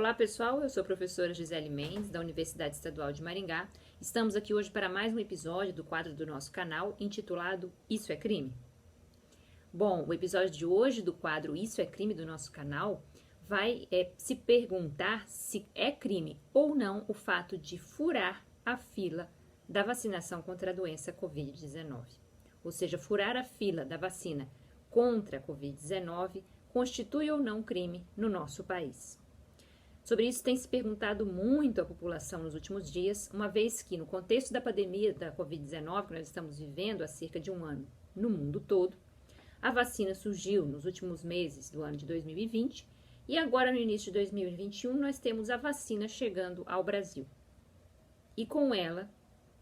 Olá pessoal, eu sou a professora Gisele Mendes, da Universidade Estadual de Maringá. Estamos aqui hoje para mais um episódio do quadro do nosso canal, intitulado Isso é Crime? Bom, o episódio de hoje do quadro Isso é Crime do nosso canal vai se perguntar se é crime ou não o fato de furar a fila da vacinação contra a doença Covid-19. Ou seja, furar a fila da vacina contra a Covid-19 constitui ou não crime no nosso país. Sobre isso tem se perguntado muito a população nos últimos dias, uma vez que no contexto da pandemia da Covid-19, que nós estamos vivendo há cerca de um ano no mundo todo, a vacina surgiu nos últimos meses do ano de 2020 e agora no início de 2021 nós temos a vacina chegando ao Brasil. E com ela,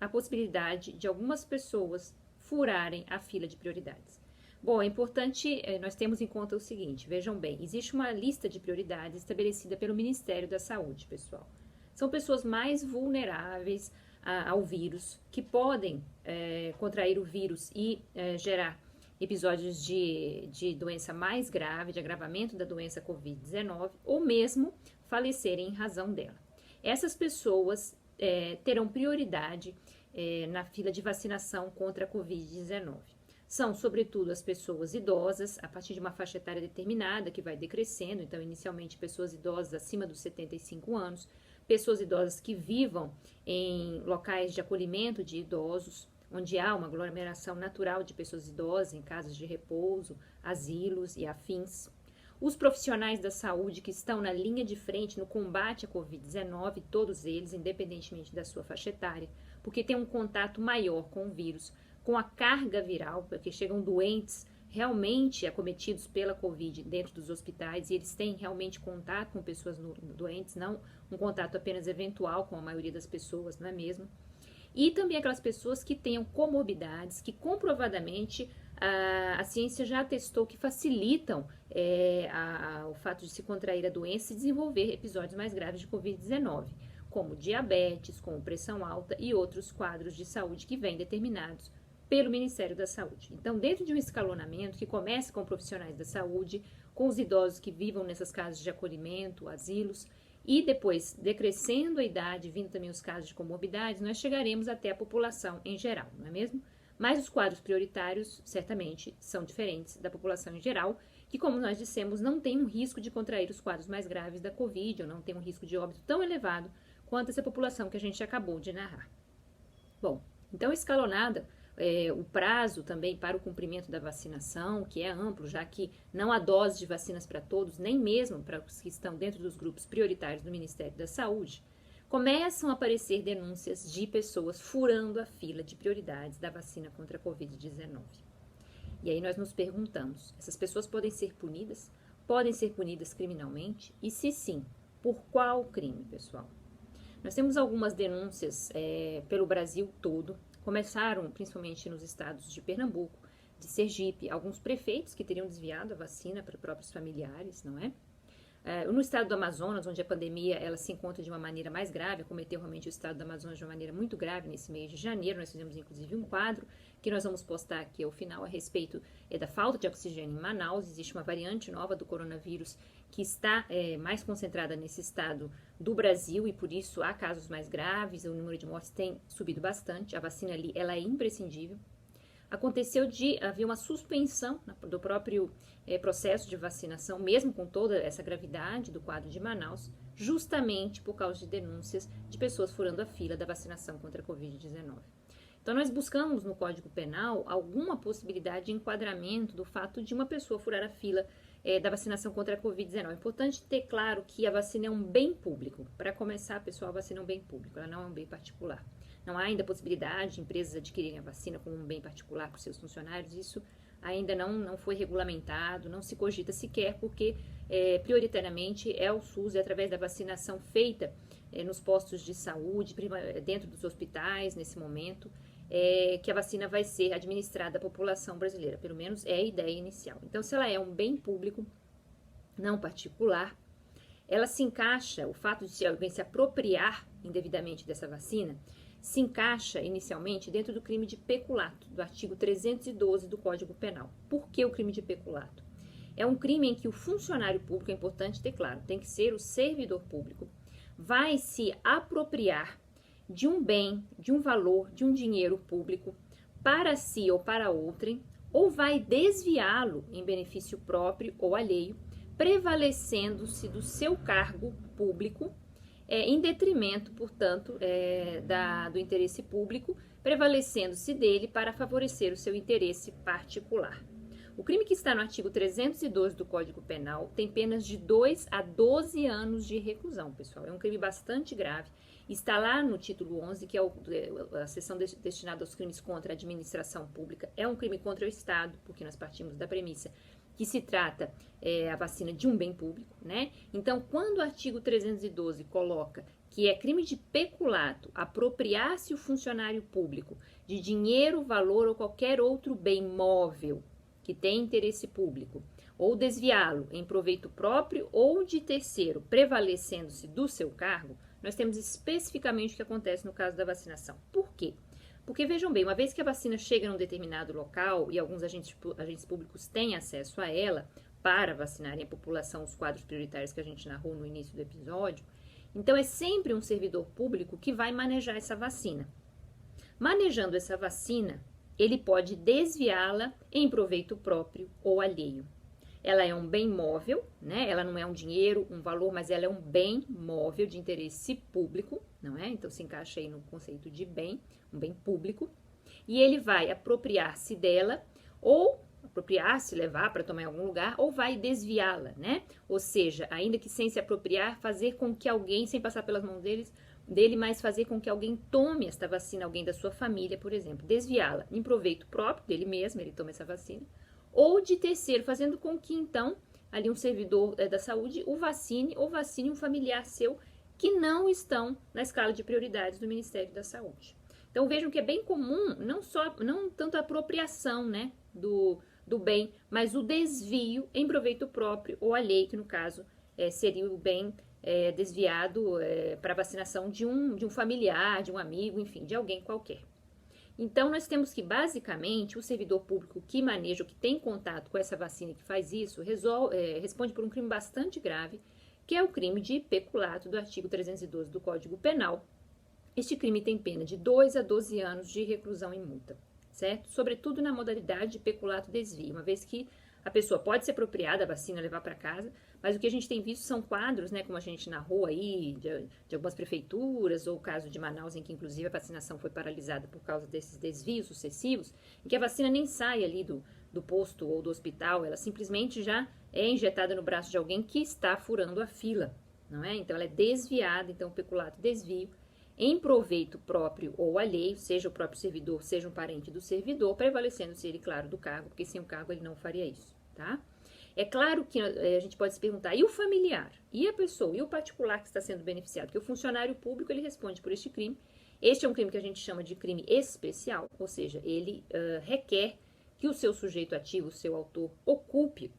a possibilidade de algumas pessoas furarem a fila de prioridades. Bom, é importante nós termos em conta o seguinte, vejam bem, existe uma lista de prioridades estabelecida pelo Ministério da Saúde, pessoal. São pessoas mais vulneráveis ao vírus, que podem contrair o vírus e gerar episódios de doença mais grave, de agravamento da doença Covid-19, ou mesmo falecerem em razão dela. Essas pessoas terão prioridade na fila de vacinação contra a Covid-19. São, sobretudo, as pessoas idosas, a partir de uma faixa etária determinada, que vai decrescendo, então, inicialmente, pessoas idosas acima dos 75 anos, pessoas idosas que vivam em locais de acolhimento de idosos, onde há uma aglomeração natural de pessoas idosas, em casas de repouso, asilos e afins. Os profissionais da saúde que estão na linha de frente no combate à Covid-19, todos eles, independentemente da sua faixa etária, porque tem um contato maior com o vírus, com a carga viral, porque chegam doentes realmente acometidos pela Covid dentro dos hospitais e eles têm realmente contato com pessoas doentes, não um contato apenas eventual com a maioria das pessoas, não é mesmo? E também aquelas pessoas que tenham comorbidades, que comprovadamente a ciência já atestou que facilitam o fato de se contrair a doença e desenvolver episódios mais graves de Covid-19, como diabetes, como pressão alta e outros quadros de saúde que vêm determinados pelo Ministério da Saúde. Então, dentro de um escalonamento que começa com profissionais da saúde, com os idosos que vivam nessas casas de acolhimento, asilos, e depois, decrescendo a idade, vindo também os casos de comorbidades, nós chegaremos até a população em geral, não é mesmo? Mas os quadros prioritários, certamente, são diferentes da população em geral, que, como nós dissemos, não tem um risco de contrair os quadros mais graves da Covid, ou não tem um risco de óbito tão elevado quanto essa população que a gente acabou de narrar. Bom, então, escalonada, o prazo também para o cumprimento da vacinação, que é amplo, já que não há doses de vacinas para todos, nem mesmo para os que estão dentro dos grupos prioritários do Ministério da Saúde, começam a aparecer denúncias de pessoas furando a fila de prioridades da vacina contra a Covid-19. E aí nós nos perguntamos, essas pessoas podem ser punidas? Podem ser punidas criminalmente? E se sim, por qual crime, pessoal? Nós temos algumas denúncias pelo Brasil todo. Começaram principalmente nos estados de Pernambuco, de Sergipe, alguns prefeitos que teriam desviado a vacina para próprios familiares, não é? No estado do Amazonas, onde a pandemia ela se encontra de uma maneira mais grave, acometeu realmente o estado do Amazonas de uma maneira muito grave nesse mês de janeiro, nós fizemos inclusive um quadro que nós vamos postar aqui ao final a respeito da falta de oxigênio em Manaus. Existe uma variante nova do coronavírus que está mais concentrada nesse estado do Brasil e por isso há casos mais graves, o número de mortes tem subido bastante, a vacina ali ela é imprescindível. Aconteceu de haver uma suspensão do próprio processo de vacinação, mesmo com toda essa gravidade do quadro de Manaus, justamente por causa de denúncias de pessoas furando a fila da vacinação contra a Covid-19. Então, nós buscamos no Código Penal alguma possibilidade de enquadramento do fato de uma pessoa furar a fila da vacinação contra a Covid-19. É importante ter claro que a vacina é um bem público. Para começar, pessoal, a vacina é um bem público, ela não é um bem particular. Não há ainda possibilidade de empresas adquirirem a vacina como um bem particular para os seus funcionários. Isso ainda não foi regulamentado, não se cogita sequer, porque prioritariamente é o SUS, através da vacinação feita nos postos de saúde, dentro dos hospitais, nesse momento, que a vacina vai ser administrada à população brasileira, pelo menos é a ideia inicial. Então, se ela é um bem público, não particular, ela se encaixa, o fato de alguém se apropriar indevidamente dessa vacina, se encaixa inicialmente dentro do crime de peculato, do artigo 312 do Código Penal. Por que o crime de peculato? é um crime em que o funcionário público, é importante ter claro, tem que ser o servidor público, vai se apropriar de um bem, de um valor, de um dinheiro público para si ou para outrem, ou vai desviá-lo em benefício próprio ou alheio, prevalecendo-se do seu cargo público, em detrimento, portanto, do interesse público, prevalecendo-se dele para favorecer o seu interesse particular. O crime que está no artigo 312 do Código Penal tem penas de 2 a 12 anos de reclusão, pessoal. É um crime bastante grave. Está lá no título 11, que é a seção destinada aos crimes contra a administração pública. É um crime contra o Estado, porque nós partimos da premissa que se trata a vacina de um bem público, né? Então, quando o artigo 312 coloca que é crime de peculato apropriar-se o funcionário público de dinheiro, valor ou qualquer outro bem móvel que tem interesse público, ou desviá-lo em proveito próprio ou de terceiro, prevalecendo-se do seu cargo, nós temos especificamente o que acontece no caso da vacinação. Por quê? Porque, vejam bem, uma vez que a vacina chega num determinado local e alguns agentes públicos têm acesso a ela para vacinarem a população, os quadros prioritários que a gente narrou no início do episódio, então é sempre um servidor público que vai manejar essa vacina. Manejando essa vacina, ele pode desviá-la em proveito próprio ou alheio. Ela é um bem móvel, né? Ela não é um dinheiro, um valor, mas ela é um bem móvel de interesse público, não é? Então se encaixa aí no conceito de bem, um bem público. E ele vai apropriar-se dela, ou apropriar-se, levar para tomar em algum lugar, ou vai desviá-la, né? Ou seja, ainda que sem se apropriar, fazer com que alguém, sem passar pelas mãos dele, mas fazer com que alguém tome esta vacina, alguém da sua família, por exemplo, desviá-la em proveito próprio dele mesmo, ele toma essa vacina, ou de terceiro, fazendo com que, então, ali um servidor da saúde o vacine ou vacine um familiar seu que não estão na escala de prioridades do Ministério da Saúde. Então, vejam que é bem comum, não tanto a apropriação, né, do bem, mas o desvio em proveito próprio ou alheio, que no caso seria o bem desviado para vacinação de um familiar, de um amigo, enfim, de alguém qualquer. Então, nós temos que, basicamente, o servidor público que maneja, que tem contato com essa vacina e que faz isso, responde por um crime bastante grave, que é o crime de peculato do artigo 312 do Código Penal. Este crime tem pena de 2 a 12 anos de reclusão e multa, certo? Sobretudo na modalidade de peculato desvio, uma vez que a pessoa pode se apropriar da vacina, levar para casa, mas o que a gente tem visto são quadros, né, como a gente narrou aí, de algumas prefeituras, ou o caso de Manaus, em que inclusive a vacinação foi paralisada por causa desses desvios sucessivos, em que a vacina nem sai ali do posto ou do hospital, ela simplesmente já é injetada no braço de alguém que está furando a fila, não é? Então ela é desviada, então o peculato desvio, em proveito próprio ou alheio, seja o próprio servidor, seja um parente do servidor, prevalecendo-se ele, claro, do cargo, porque sem o cargo ele não faria isso, tá? É claro que a gente pode se perguntar, e o familiar? E a pessoa? E o particular que está sendo beneficiado? Porque o funcionário público, ele responde por este crime. Este é um crime que a gente chama de crime especial, ou seja, ele requer que o seu sujeito ativo, o seu autor, ocupe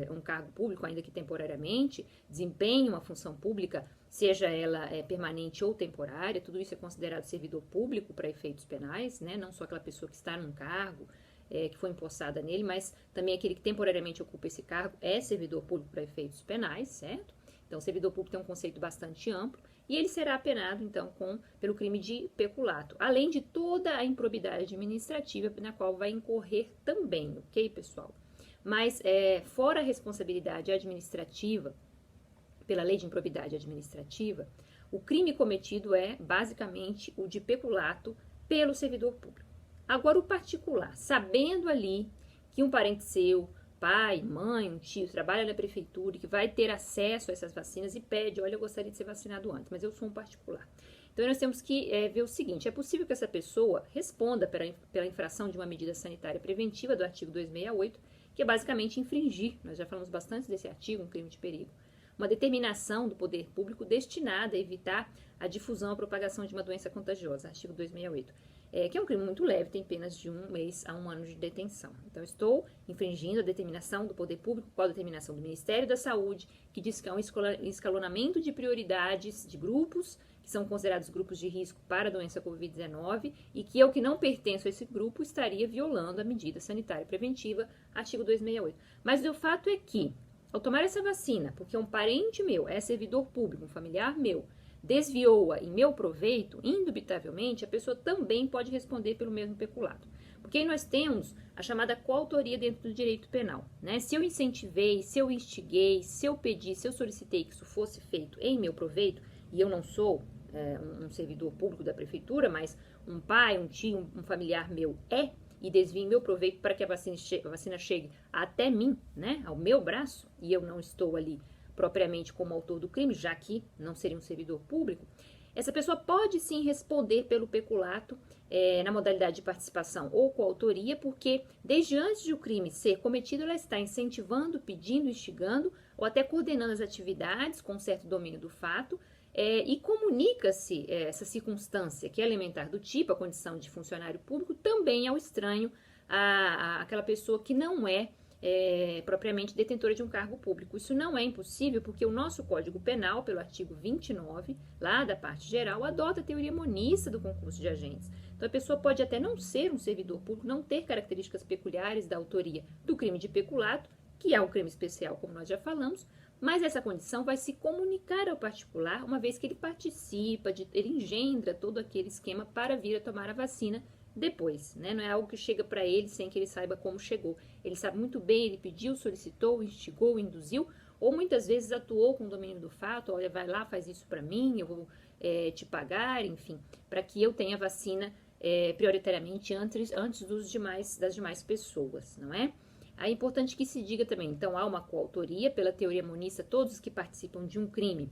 um cargo público, ainda que temporariamente, desempenhe uma função pública, seja ela permanente ou temporária, tudo isso é considerado servidor público para efeitos penais, né? Não só aquela pessoa que está num cargo, que foi empossada nele, mas também aquele que temporariamente ocupa esse cargo é servidor público para efeitos penais, certo? Então, o servidor público tem um conceito bastante amplo e ele será apenado, então, pelo crime de peculato, além de toda a improbidade administrativa na qual vai incorrer também, ok, pessoal? Mas, fora a responsabilidade administrativa, pela lei de improbidade administrativa, o crime cometido é, basicamente, o de peculato pelo servidor público. Agora, o particular, sabendo ali que um parente seu, pai, mãe, um tio, trabalha na prefeitura e que vai ter acesso a essas vacinas e pede, olha, eu gostaria de ser vacinado antes, mas eu sou um particular. Então, nós temos que ver o seguinte, é possível que essa pessoa responda pela infração de uma medida sanitária preventiva do artigo 268, que é basicamente infringir, nós já falamos bastante desse artigo, um crime de perigo, uma determinação do poder público destinada a evitar a difusão, a propagação de uma doença contagiosa, artigo 268. que é um crime muito leve, tem penas de 1 mês a 1 ano de detenção. Então, estou infringindo a determinação do poder público, qual a determinação do Ministério da Saúde, que diz que há um escalonamento de prioridades de grupos, que são considerados grupos de risco para a doença Covid-19, e que eu que não pertenço a esse grupo estaria violando a medida sanitária preventiva, artigo 268. Mas o fato é que, ao tomar essa vacina, porque um parente meu é servidor público, um familiar meu, desviou-a em meu proveito, indubitavelmente, a pessoa também pode responder pelo mesmo peculato. Porque aí nós temos a chamada coautoria dentro do direito penal, né? Se eu incentivei, se eu instiguei, se eu pedi, se eu solicitei que isso fosse feito em meu proveito, e eu não sou um servidor público da prefeitura, mas um pai, um tio, um familiar meu e desvia em meu proveito para que a vacina chegue até mim, né? Ao meu braço, e eu não estou ali propriamente como autor do crime, já que não seria um servidor público, essa pessoa pode sim responder pelo peculato na modalidade de participação ou coautoria, porque desde antes de o crime ser cometido, ela está incentivando, pedindo, instigando ou até coordenando as atividades com certo domínio do fato, e comunica-se essa circunstância que é elementar do tipo, a condição de funcionário público, também ao estranho, àquela pessoa que não é propriamente detentora de um cargo público. Isso não é impossível porque o nosso Código Penal, pelo artigo 29, lá da parte geral, adota a teoria monista do concurso de agentes. Então, a pessoa pode até não ser um servidor público, não ter características peculiares da autoria do crime de peculato, que é um crime especial, como nós já falamos, mas essa condição vai se comunicar ao particular, uma vez que ele participa, ele engendra todo aquele esquema para vir a tomar a vacina depois, né? Não é algo que chega para ele sem que ele saiba como chegou. Ele sabe muito bem, ele pediu, solicitou, instigou, induziu, ou muitas vezes atuou com o domínio do fato, olha, vai lá, faz isso para mim, eu vou te pagar, enfim, para que eu tenha vacina prioritariamente antes das demais pessoas, não é? É importante que se diga também, então há uma coautoria, pela teoria monista, todos os que participam de um crime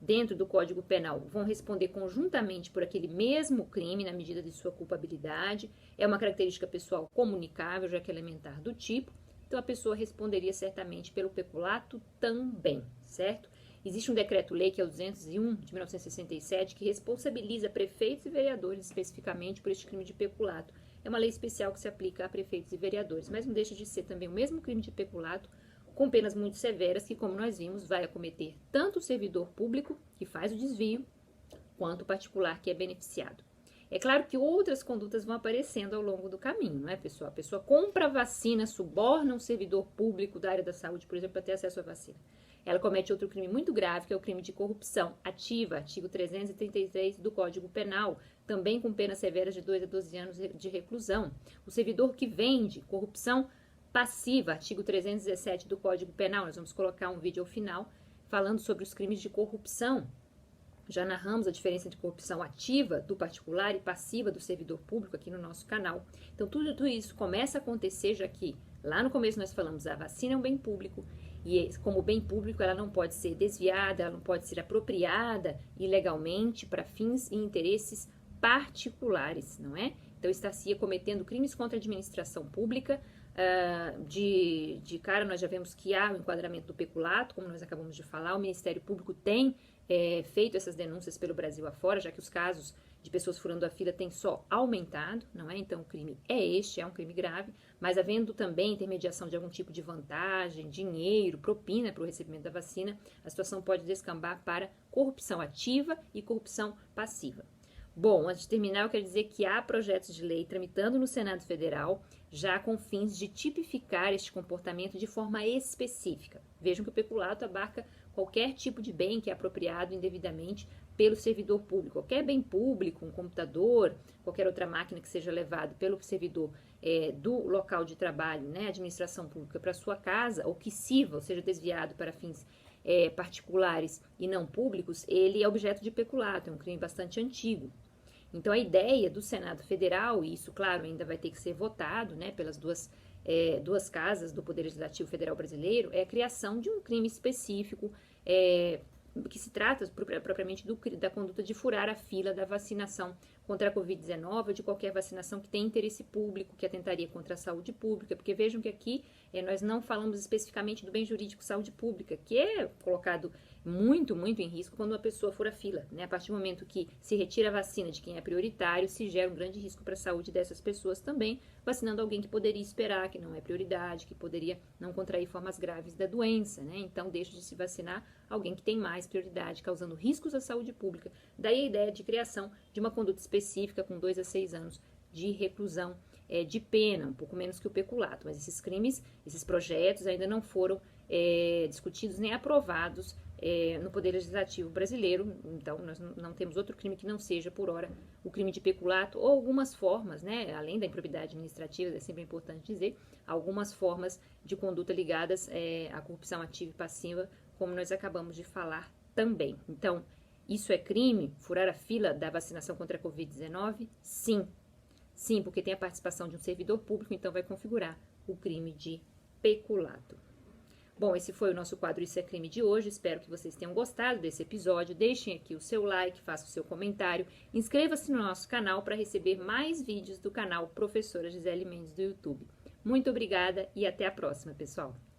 dentro do Código Penal vão responder conjuntamente por aquele mesmo crime na medida de sua culpabilidade. É uma característica pessoal comunicável, já que é elementar do tipo. Então, a pessoa responderia certamente pelo peculato também, certo? Existe um decreto-lei, que é o 201 de 1967, que responsabiliza prefeitos e vereadores especificamente por este crime de peculato. É uma lei especial que se aplica a prefeitos e vereadores, mas não deixa de ser também o mesmo crime de peculato, com penas muito severas, que, como nós vimos, vai acometer tanto o servidor público, que faz o desvio, quanto o particular, que é beneficiado. É claro que outras condutas vão aparecendo ao longo do caminho, não é, pessoal? A pessoa compra vacina, suborna um servidor público da área da saúde, por exemplo, para ter acesso à vacina. Ela comete outro crime muito grave, que é o crime de corrupção ativa, artigo 333 do Código Penal, também com penas severas de 2 a 12 anos de reclusão. O servidor que vende, corrupção passiva, artigo 317 do Código Penal. Nós vamos colocar um vídeo ao final falando sobre os crimes de corrupção. Já narramos a diferença entre corrupção ativa do particular e passiva do servidor público aqui no nosso canal. Então, tudo isso começa a acontecer, já que lá no começo nós falamos a vacina é um bem público e, como bem público, ela não pode ser desviada, ela não pode ser apropriada ilegalmente para fins e interesses particulares, não é? Então, está-se cometendo crimes contra a administração pública. De cara, nós já vemos que há o enquadramento do peculato, como nós acabamos de falar. O Ministério Público tem feito essas denúncias pelo Brasil afora, já que os casos de pessoas furando a fila têm só aumentado, não é? Então, o crime é um crime grave, mas havendo também intermediação de algum tipo de vantagem, dinheiro, propina para o recebimento da vacina, a situação pode descambar para corrupção ativa e corrupção passiva. Bom, antes de terminar, eu quero dizer que há projetos de lei tramitando no Senado Federal, já com fins de tipificar este comportamento de forma específica. Vejam que o peculato abarca qualquer tipo de bem que é apropriado indevidamente pelo servidor público. Qualquer bem público, um computador, qualquer outra máquina que seja levado pelo servidor do local de trabalho, né, administração pública, para sua casa, ou que sirva, ou seja, desviado para fins particulares e não públicos, ele é objeto de peculato, é um crime bastante antigo. Então, a ideia do Senado Federal, e isso, claro, ainda vai ter que ser votado, né, pelas duas casas do Poder Legislativo Federal Brasileiro, é a criação de um crime específico que se trata propriamente da conduta de furar a fila da vacinação contra a Covid-19 ou de qualquer vacinação que tenha interesse público, que atentaria contra a saúde pública, porque vejam que aqui nós não falamos especificamente do bem jurídico saúde pública, que é colocado muito em risco quando uma pessoa for à fila, né? A partir do momento que se retira a vacina de quem é prioritário, se gera um grande risco para a saúde dessas pessoas também, vacinando alguém que poderia esperar, que não é prioridade, que poderia não contrair formas graves da doença, né? Então, deixa de se vacinar alguém que tem mais prioridade, causando riscos à saúde pública. Daí a ideia de criação de uma conduta específica com 2 a 6 anos de reclusão de pena, um pouco menos que o peculato. Mas esses crimes, esses projetos ainda não foram discutidos nem aprovados no Poder Legislativo brasileiro. Então, nós não temos outro crime que não seja, por hora, o crime de peculato ou algumas formas, né, além da improbidade administrativa, é sempre importante dizer, algumas formas de conduta ligadas à corrupção ativa e passiva, como nós acabamos de falar também. Então, isso é crime? Furar a fila da vacinação contra a Covid-19? Sim. Sim, porque tem a participação de um servidor público, então vai configurar o crime de peculato. Bom, esse foi o nosso quadro Isso é Crime de hoje. Espero que vocês tenham gostado desse episódio. Deixem aqui o seu like, façam o seu comentário. Inscreva-se no nosso canal para receber mais vídeos do canal Professora Gisele Mendes do YouTube. Muito obrigada e até a próxima, pessoal!